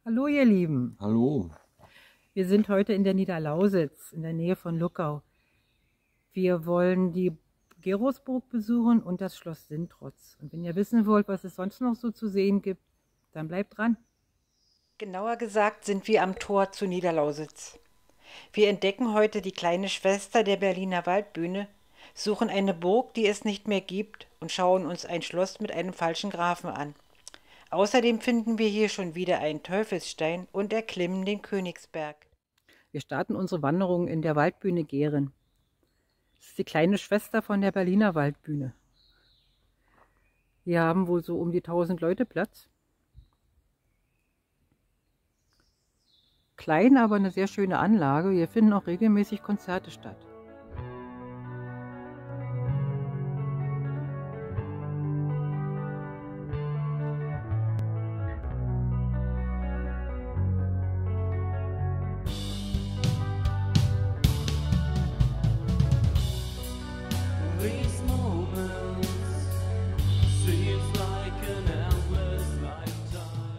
Hallo ihr Lieben, Hallo. wir sind heute in der Niederlausitz, in der Nähe von Luckau. Wir wollen die Gerosburg besuchen und das Schloss Sintrotz. Und wenn ihr wissen wollt, was es sonst noch so zu sehen gibt, dann bleibt dran. Genauer gesagt sind wir am Tor zu Niederlausitz. Wir entdecken heute die kleine Schwester der Berliner Waldbühne, suchen eine Burg, die es nicht mehr gibt, und schauen uns ein Schloss mit einem falschen Grafen an. Außerdem finden wir hier schon wieder einen Teufelsstein und erklimmen den Königsberg. Wir starten unsere Wanderung in der Waldbühne Gehren. Das ist die kleine Schwester von der Berliner Waldbühne. Hier haben wohl so um die 1000 Leute Platz. Klein, aber eine sehr schöne Anlage. Hier finden auch regelmäßig Konzerte statt. These moments seems like an endless lifetime.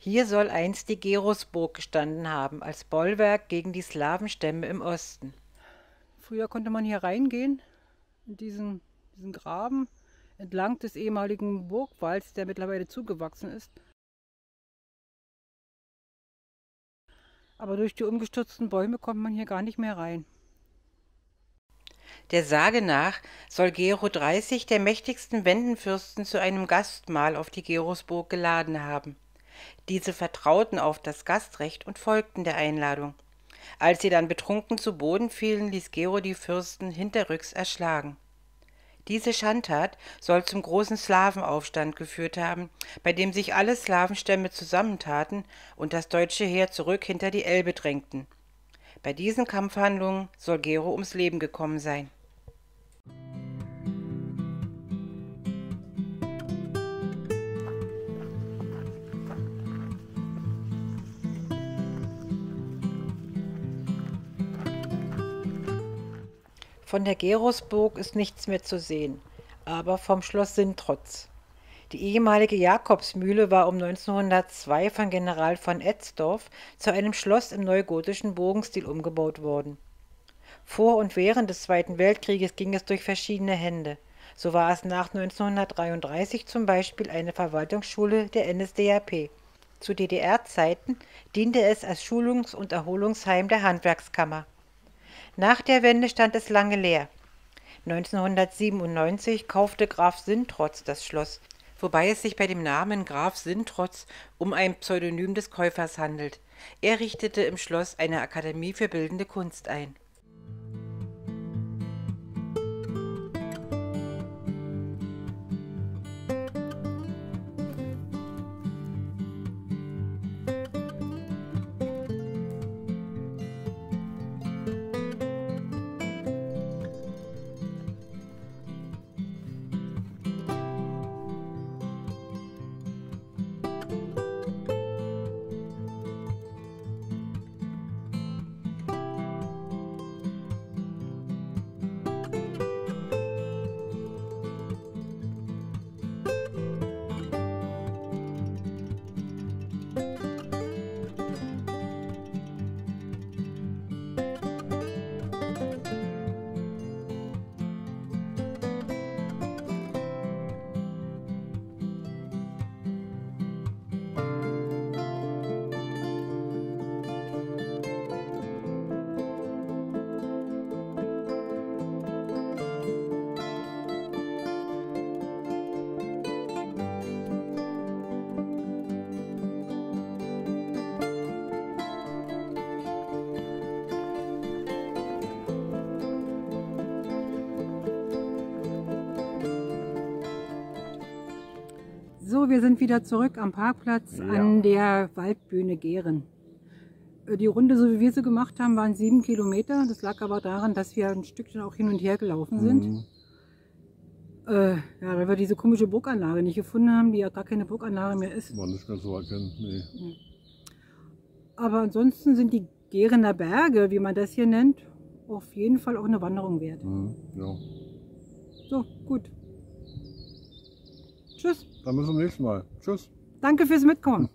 Hier soll einst die Gerosburg gestanden haben, als Bollwerk gegen die Slawenstämme im Osten. Früher konnte man hier reingehen, in diesen Graben, entlang des ehemaligen Burgwalls, der mittlerweile zugewachsen ist. Aber durch die umgestürzten Bäume kommt man hier gar nicht mehr rein. Der Sage nach soll Gero 30 der mächtigsten Wendenfürsten zu einem Gastmahl auf die Gerosburg geladen haben. Diese vertrauten auf das Gastrecht und folgten der Einladung. Als sie dann betrunken zu Boden fielen, ließ Gero die Fürsten hinterrücks erschlagen. Diese Schandtat soll zum großen Slawenaufstand geführt haben, bei dem sich alle Slawenstämme zusammentaten und das deutsche Heer zurück hinter die Elbe drängten. Bei diesen Kampfhandlungen soll Gero ums Leben gekommen sein. Von der Gerosburg ist nichts mehr zu sehen, aber vom Schloss Sintrotz. Die ehemalige Jakobsmühle war um 1902 von General von Etzdorf zu einem Schloss im neugotischen Burgenstil umgebaut worden. Vor und während des Zweiten Weltkrieges ging es durch verschiedene Hände. So war es nach 1933 zum Beispiel eine Verwaltungsschule der NSDAP. Zu DDR-Zeiten diente es als Schulungs- und Erholungsheim der Handwerkskammer. Nach der Wende stand es lange leer. 1997 kaufte Graf Sintrotz das Schloss, wobei es sich bei dem Namen Graf Sintrotz um ein Pseudonym des Käufers handelt. Er richtete im Schloss eine Akademie für bildende Kunst ein. So, wir sind wieder zurück am Parkplatz an der Waldbühne Gehren. Die Runde, so wie wir sie gemacht haben, waren 7 Kilometer. Das lag aber daran, dass wir ein Stückchen auch hin und her gelaufen sind. Ja, weil wir diese komische Burganlage nicht gefunden haben, die ja gar keine Burganlage mehr ist. War nicht mehr zu erkennen, nee. Aber ansonsten sind die Gerener Berge, wie man das hier nennt, auf jeden Fall auch eine Wanderung wert. Ja. So, gut. Tschüss. Dann bis zum nächsten Mal. Tschüss. Danke fürs Mitkommen.